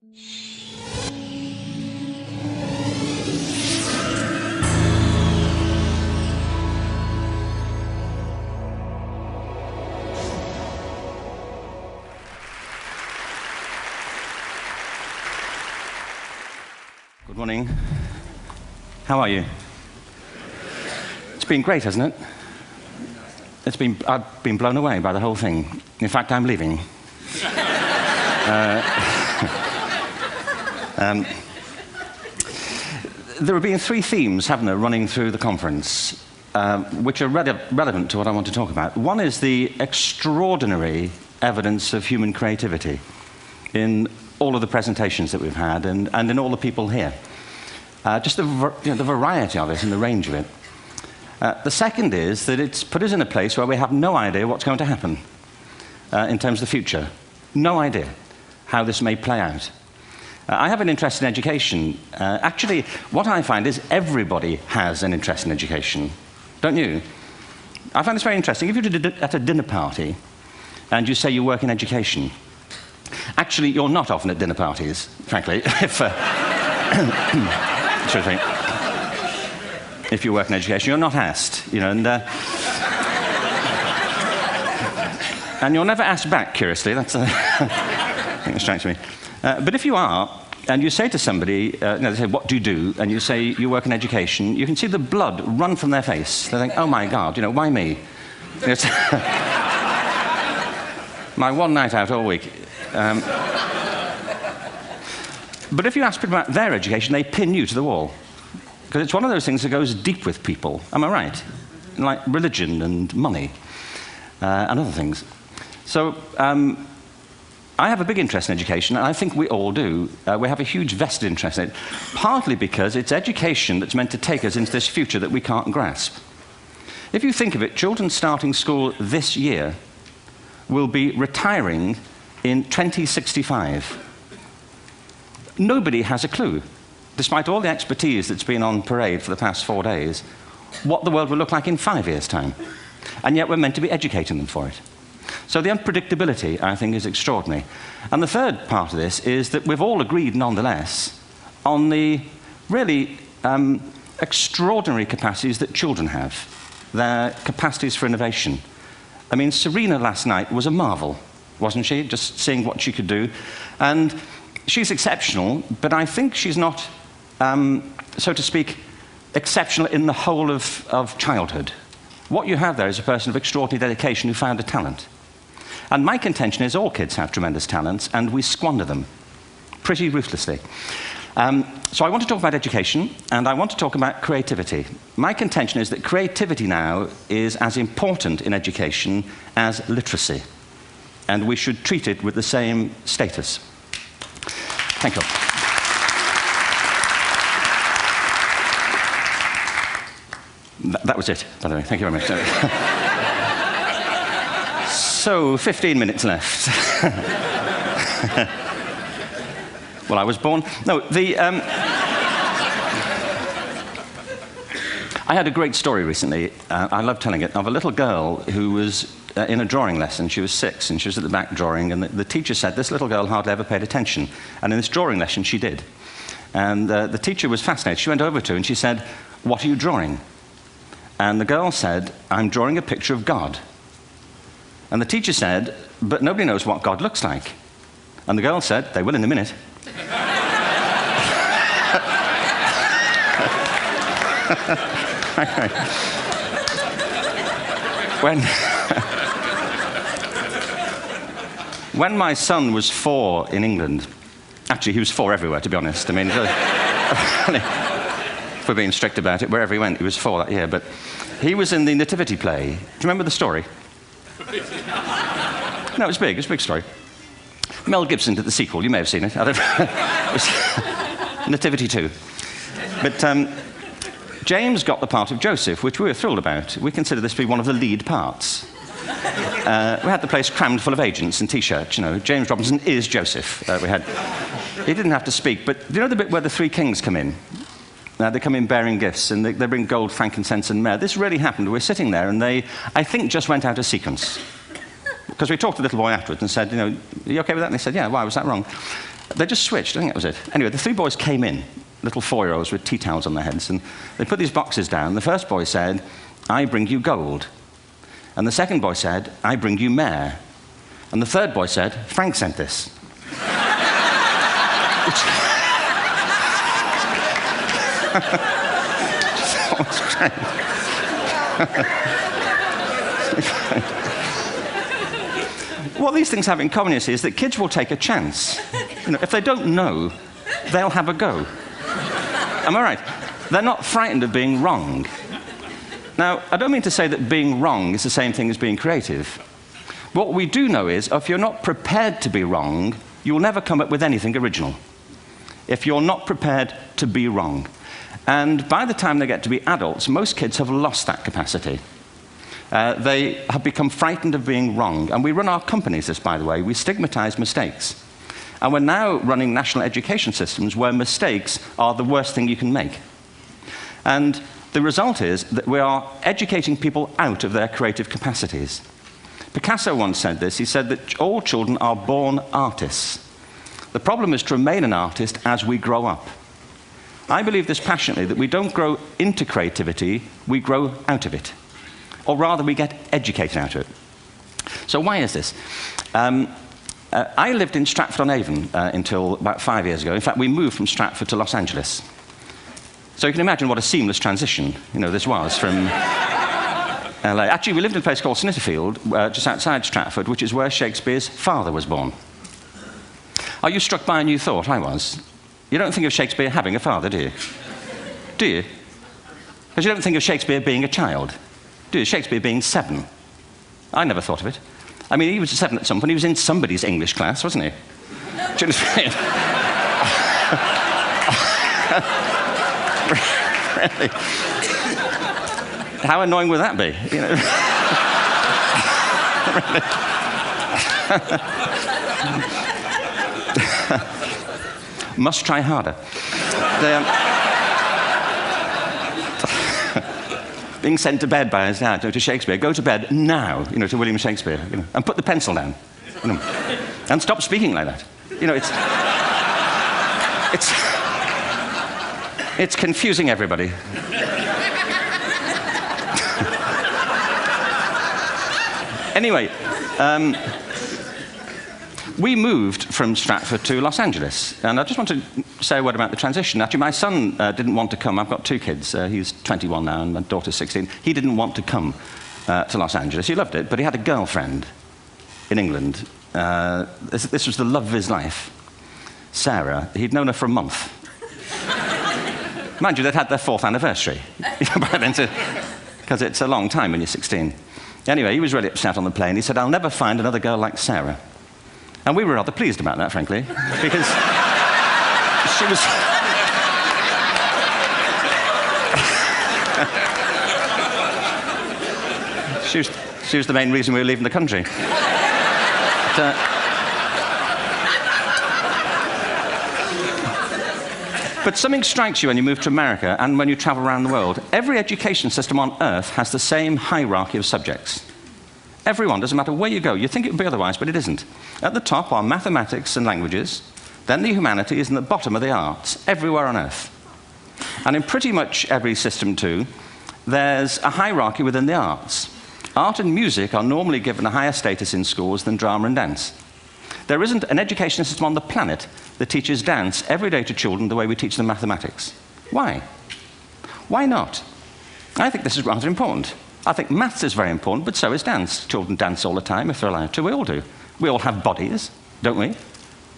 Good morning. How are you? It's been great, hasn't it? I've been blown away by the whole thing. In fact, I'm leaving. There have been three themes, haven't there, running through the conference, which are relevant to what I want to talk about. One is the extraordinary evidence of human creativity in all of the presentations that we've had and in all the people here. Just the variety of it and the range of it. The second is that it's put us in a place where we have no idea what's going to happen in terms of the future. No idea how this may play out. I have an interest in education. Actually, what I find is everybody has an interest in education. Don't you? I find this very interesting. If you're at a dinner party and you say you work in education, actually, you're not often at dinner parties, frankly, if you work in education, you're not asked, you know, and you're never asked back, curiously. That's I think that strikes me. But if you are, and you say to somebody, they say, what do you do? And you say, you work in education, you can see the blood run from their face. They think, oh my God, you know, why me? It's my one night out all week. But if you ask people about their education, they pin you to the wall. Because it's one of those things that goes deep with people. Am I right? Like religion and money and other things. So I have a big interest in education, and I think we all do. We have a huge vested interest in it, partly because it's education that's meant to take us into this future that we can't grasp. If you think of it, children starting school this year will be retiring in 2065. Nobody has a clue, despite all the expertise that's been on parade for the past 4 days, what the world will look like in 5 years' time. And yet we're meant to be educating them for it. So the unpredictability, I think, is extraordinary. And the third part of this is that we've all agreed, nonetheless, on the really extraordinary capacities that children have, their capacities for innovation. I mean, Serena last night was a marvel, wasn't she? Just seeing what she could do. And she's exceptional, but I think she's not, so to speak, exceptional in the whole of childhood. What you have there is a person of extraordinary dedication who found a talent. And my contention is all kids have tremendous talents, and we squander them pretty ruthlessly. So I want to talk about education, and I want to talk about creativity. My contention is that creativity now is as important in education as literacy, and we should treat it with the same status. Thank you. That was it, by the way. Thank you very much. So, 15 minutes left. Well, I was born... No, I had a great story recently, I love telling it, of a little girl who was in a drawing lesson. She was 6, and she was at the back drawing, and the teacher said this little girl hardly ever paid attention. And in this drawing lesson, she did. And the teacher was fascinated. She went over to her and she said, "What are you drawing?" And the girl said, "I'm drawing a picture of God." And the teacher said, "But nobody knows what God looks like." And the girl said, "They will in a minute." When my son was 4 in England, actually he was 4 everywhere, to be honest. I mean, if we're being strict about it, wherever he went, he was 4 that year. But he was in the Nativity play. Do you remember the story? No, it was big. It's a big story. Mel Gibson did the sequel. You may have seen it. I don't know. It was Nativity 2. But James got the part of Joseph, which we were thrilled about. We consider this to be one of the lead parts. We had the place crammed full of agents and T-shirts, you know. James Robinson is Joseph. He didn't have to speak, but do you know the bit where the 3 kings come in? They come in bearing gifts, and they bring gold, frankincense, and myrrh. This really happened. We're sitting there, and they, I think, just went out of sequence. Because we talked to the little boy afterwards and said, you know, are you okay with that? And they said, yeah, why was that wrong? They just switched. I think that was it. Anyway, the three boys came in, little 4-year-olds with tea towels on their heads, and they put these boxes down. The first boy said, "I bring you gold." And the second boy said, "I bring you mare." And the third boy said, "Frank sent this." What these things have in common, you see, is that kids will take a chance. If they don't know, they'll have a go. Am I right? They're not frightened of being wrong. Now, I don't mean to say that being wrong is the same thing as being creative. What we do know is, if you're not prepared to be wrong, you'll never come up with anything original. If you're not prepared to be wrong. And by the time they get to be adults, most kids have lost that capacity. They have become frightened of being wrong. And we run our companies this, by the way. We stigmatize mistakes. And we're now running national education systems where mistakes are the worst thing you can make. And the result is that we are educating people out of their creative capacities. Picasso once said this. He said that all children are born artists. The problem is to remain an artist as we grow up. I believe this passionately, that we don't grow into creativity, we grow out of it. Or rather, we get educated out of it. So why is this? I lived in Stratford-on-Avon until about 5 years ago. In fact, we moved from Stratford to Los Angeles. So you can imagine what a seamless transition this was from LA. Actually, we lived in a place called Snitterfield, just outside Stratford, which is where Shakespeare's father was born. Are you struck by a new thought? I was. You don't think of Shakespeare having a father, do you? Do you? Because you don't think of Shakespeare being a child. Do you? Shakespeare being 7. I never thought of it. I mean, he was 7 at some point. He was in somebody's English class, wasn't he? Do you understand? Really? How annoying would that be? Must try harder. Being sent to bed by his dad to Shakespeare. Go to bed now, to William Shakespeare, and put the pencil down, and stop speaking like that. It's confusing everybody. Anyway, we moved from Stratford to Los Angeles, and I just want to say a word about the transition. Actually, my son didn't want to come. I've got 2 kids. He's 21 now, and my daughter's 16. He didn't want to come to Los Angeles. He loved it, but he had a girlfriend in England. This was the love of his life, Sarah. He'd known her for a month. Mind you, they'd had their 4th anniversary by then, because it's a long time when you're 16. Anyway, he was really upset on the plane. He said, "I'll never find another girl like Sarah." And we were rather pleased about that, frankly, because she was the main reason we were leaving the country. But something strikes you when you move to America and when you travel around the world. Every education system on Earth has the same hierarchy of subjects. Everyone, doesn't matter where you go. You think it would be otherwise, but it isn't. At the top are mathematics and languages, then the humanities, and at the bottom are the arts, everywhere on Earth. And in pretty much every system, too, there's a hierarchy within the arts. Art and music are normally given a higher status in schools than drama and dance. There isn't an education system on the planet that teaches dance every day to children the way we teach them mathematics. Why? Why not? I think this is rather important. I think maths is very important, but so is dance. Children dance all the time if they're allowed to. We all do. We all have bodies, don't we?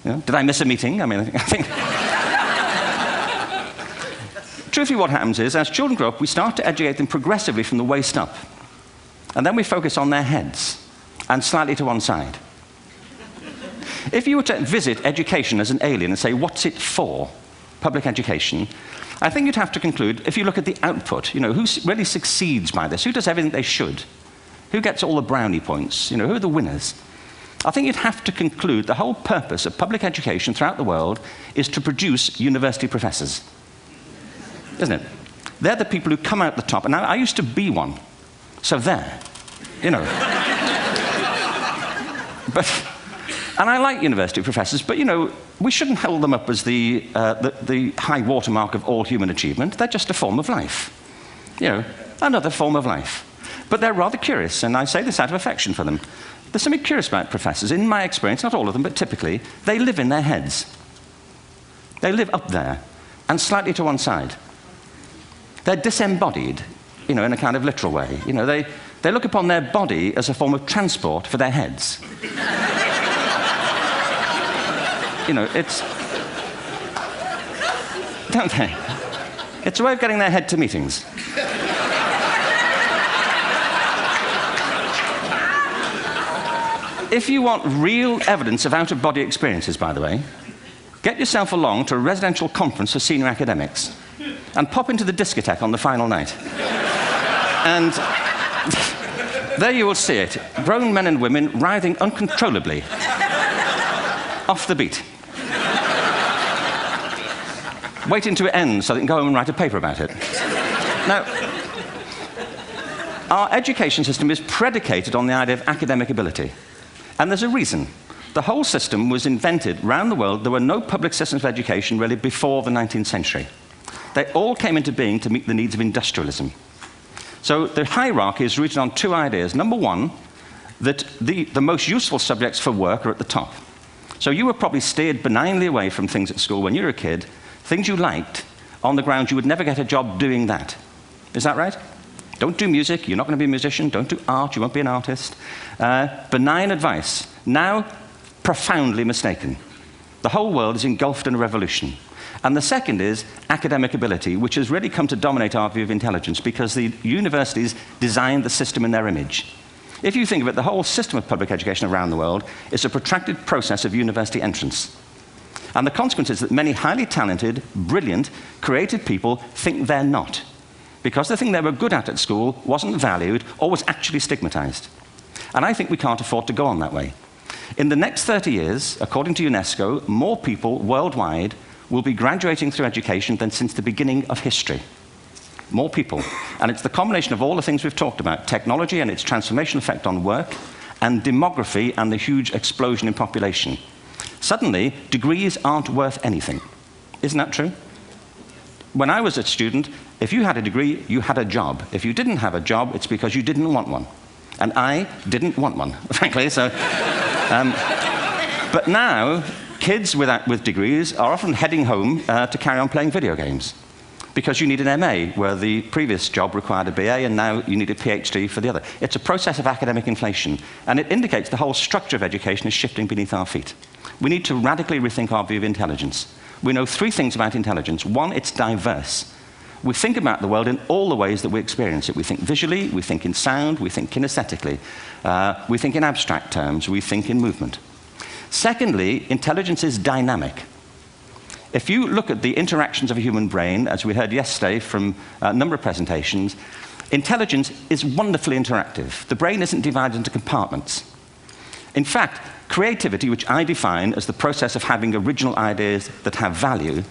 Did I miss a meeting? I think... Truthfully, what happens is, as children grow up, we start to educate them progressively from the waist up. And then we focus on their heads, and slightly to one side. If you were to visit education as an alien and say, what's it for, public education, I think you'd have to conclude, if you look at the output, who really succeeds by this? Who does everything they should? Who gets all the brownie points? Who are the winners? I think you'd have to conclude the whole purpose of public education throughout the world is to produce university professors. Isn't it? They're the people who come out the top. And I used to be one. So there. But And I like university professors, but, you know, we shouldn't hold them up as the high watermark of all human achievement. They're just a form of life. You know, another form of life. But they're rather curious, and I say this out of affection for them. There's something curious about professors. In my experience, not all of them, but typically, they live in their heads. They live up there, and slightly to one side. They're disembodied, you know, in a kind of literal way. You know, they look upon their body as a form of transport for their heads. You know, it's... Don't they? It's a way of getting their head to meetings. If you want real evidence of out-of-body experiences, by the way, get yourself along to a residential conference for senior academics and pop into the discotheque on the final night. And there you will see it. Grown men and women writhing uncontrollably off the beat. Waiting to it ends so they can go home and write a paper about it. Now, our education system is predicated on the idea of academic ability. And there's a reason. The whole system was invented around the world. There were no public systems of education really before the 19th century. They all came into being to meet the needs of industrialism. So the hierarchy is rooted on two ideas. Number one, that the most useful subjects for work are at the top. So you were probably steered benignly away from things at school when you were a kid, things you liked, on the grounds you would never get a job doing that. Is that right? Don't do music, you're not going to be a musician. Don't do art, you won't be an artist. Benign advice. Now, profoundly mistaken. The whole world is engulfed in a revolution. And the second is academic ability, which has really come to dominate our view of intelligence because the universities designed the system in their image. If you think of it, the whole system of public education around the world is a protracted process of university entrance. And the consequence is that many highly talented, brilliant, creative people think they're not, because the thing they were good at school wasn't valued or was actually stigmatized. And I think we can't afford to go on that way. In the next 30 years, according to UNESCO, more people worldwide will be graduating through education than since the beginning of history. More people. And it's the combination of all the things we've talked about, technology and its transformational effect on work, and demography and the huge explosion in population. Suddenly, degrees aren't worth anything. Isn't that true? When I was a student, if you had a degree, you had a job. If you didn't have a job, it's because you didn't want one. And I didn't want one, frankly. So, but now, kids with degrees are often heading home to carry on playing video games. Because you need an MA, where the previous job required a BA, and now you need a PhD for the other. It's a process of academic inflation, and it indicates the whole structure of education is shifting beneath our feet. We need to radically rethink our view of intelligence. We know three things about intelligence. One, it's diverse. We think about the world in all the ways that we experience it. We think visually, we think in sound, we think kinesthetically, we think in abstract terms, we think in movement. Secondly, intelligence is dynamic. If you look at the interactions of a human brain, as we heard yesterday from a number of presentations, intelligence is wonderfully interactive. The brain isn't divided into compartments. In fact, creativity, which I define as the process of having original ideas that have value,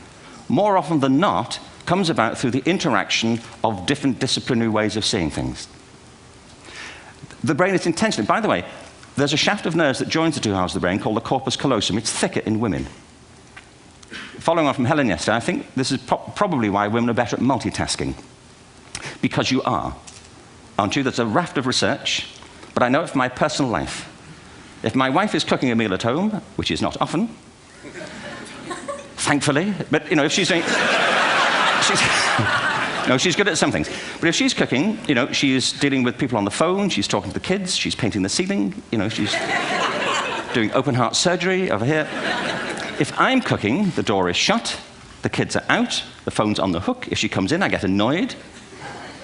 more often than not, comes about through the interaction of different disciplinary ways of seeing things. The brain is intentionally, by the way, there's a shaft of nerves that joins the two halves of the brain called the corpus callosum. It's thicker in women. Following on from Helen yesterday, I think this is probably why women are better at multitasking. Because you are. Aren't you? There's a raft of research, but I know it from my personal life. If my wife is cooking a meal at home, which is not often, thankfully, but, you know, if she's doing... No, she's good at some things. But if she's cooking, you know, she's dealing with people on the phone, she's talking to the kids, she's painting the ceiling, you know, she's doing open heart surgery over here. If I'm cooking, the door is shut, the kids are out, the phone's on the hook. If she comes in, I get annoyed.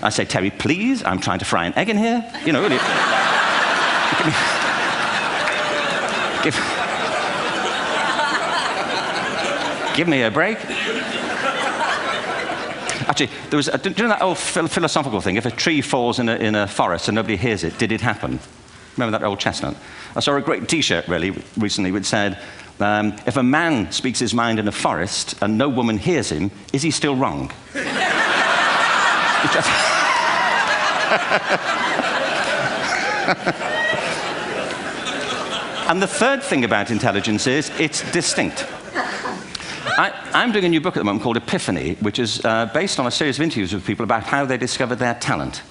I say, Terry, please, I'm trying to fry an egg in here. You know, really. Give me a break. Actually, there was, do you know that old philosophical thing? If a tree falls in a forest and nobody hears it, did it happen? Remember that old chestnut? I saw a great T-shirt, really, recently, which said, if a man speaks his mind in a forest and no woman hears him, is he still wrong? And the third thing about intelligence is it's distinct. I'm doing a new book at the moment called Epiphany, which is based on a series of interviews with people about how they discovered their talent.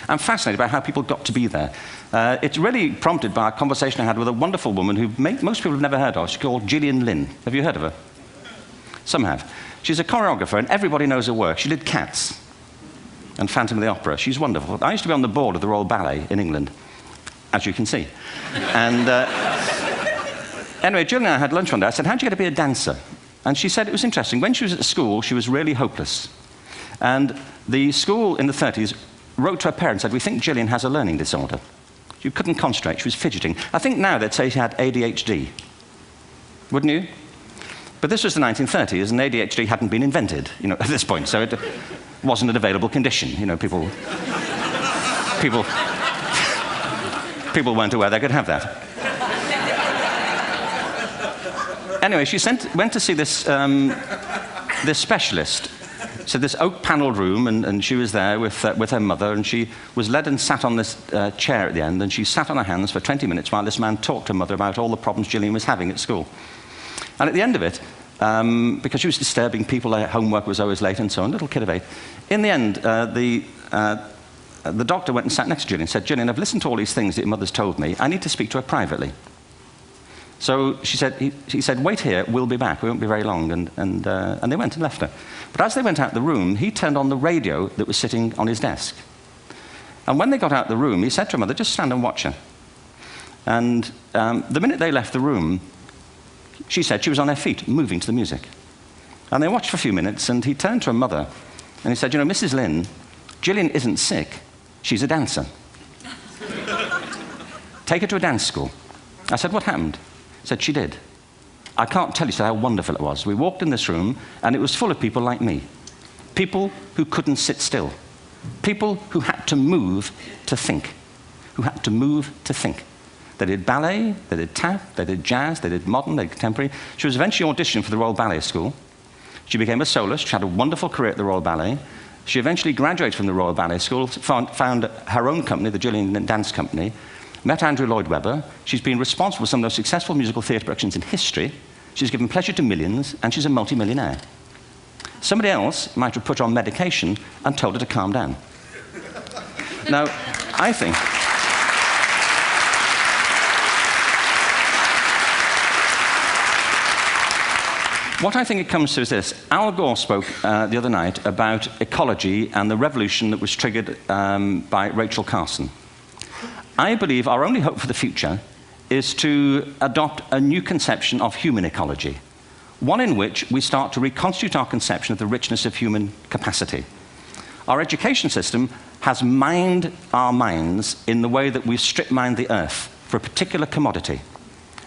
I'm fascinated by how people got to be there. It's really prompted by a conversation I had with a wonderful woman who most people have never heard of. She's called Gillian Lynn. Have you heard of her? Some have. She's a choreographer, and everybody knows her work. She did Cats and Phantom of the Opera. She's wonderful. I used to be on the board of the Royal Ballet in England, as you can see. And anyway, Gillian and I had lunch one day. I said, how'd you get to be a dancer? And she said it was interesting. When she was at school, she was really hopeless. And the school in the 30s wrote to her parents and said, we think Gillian has a learning disorder. She couldn't concentrate. She was fidgeting. I think now they'd say she had ADHD. Wouldn't you? But this was the 1930s, and ADHD hadn't been invented, at this point. So it wasn't an available condition. People weren't aware they could have that. Anyway, she went to see this specialist. So this oak-panelled room, and she was there with her mother, and she was led and sat on this chair at the end, and she sat on her hands for 20 minutes while this man talked to her mother about all the problems Gillian was having at school. And at the end of it, because she was disturbing people, her homework was always late and so on, little kid of 8, in the end, the doctor went and sat next to Gillian and said, Gillian, I've listened to all these things that your mother's told me. I need to speak to her privately. So he said, wait here, we'll be back. We won't be very long. And they went and left her. But as they went out the room, he turned on the radio that was sitting on his desk. And when they got out the room, he said to her mother, just stand and watch her. And the minute they left the room, she said she was on her feet, moving to the music. And they watched for a few minutes, and he turned to her mother, and he said, Mrs. Lynn, Gillian isn't sick. She's a dancer. Take her to a dance school. I said, what happened? He said, she did. I can't tell you how wonderful it was. We walked in this room, and it was full of people like me. People who couldn't sit still. People who had to move to think. Who had to move to think. They did ballet, they did tap, they did jazz, they did modern, they did contemporary. She was eventually auditioned for the Royal Ballet School. She became a soloist. She had a wonderful career at the Royal Ballet. She eventually graduated from the Royal Ballet School, found her own company, the Gillian Dance Company, met Andrew Lloyd Webber. She's been responsible for some of the most successful musical theatre productions in history. She's given pleasure to millions, and she's a multi-millionaire. Somebody else might have put her on medication and told her to calm down. Now, I think... What I think it comes to is this. Al Gore spoke the other night about ecology and the revolution that was triggered by Rachel Carson. I believe our only hope for the future is to adopt a new conception of human ecology, one in which we start to reconstitute our conception of the richness of human capacity. Our education system has mined our minds in the way that we've strip-mined the earth for a particular commodity,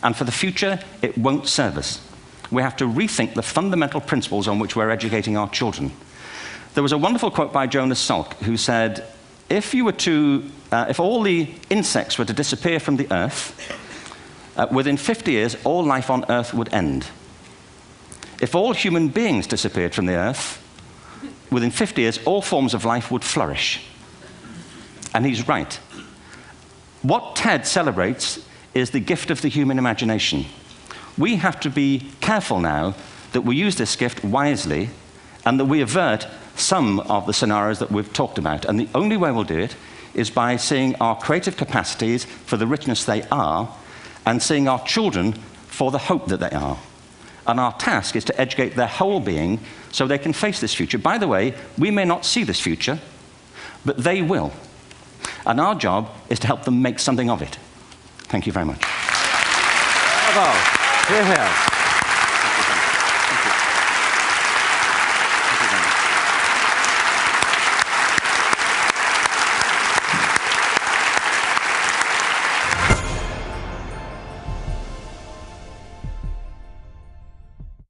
and for the future, it won't serve us. We have to rethink the fundamental principles on which we're educating our children. There was a wonderful quote by Jonas Salk, who said, if all the insects were to disappear from the earth, within 50 years, all life on earth would end. If all human beings disappeared from the earth, within 50 years, all forms of life would flourish. And he's right. What TED celebrates is the gift of the human imagination. We have to be careful now that we use this gift wisely and that we avert some of the scenarios that we've talked about. And the only way we'll do it is by seeing our creative capacities for the richness they are and seeing our children for the hope that they are. And our task is to educate their whole being so they can face this future. By the way, we may not see this future, but they will. And our job is to help them make something of it. Thank you very much. Bravo. Here, here.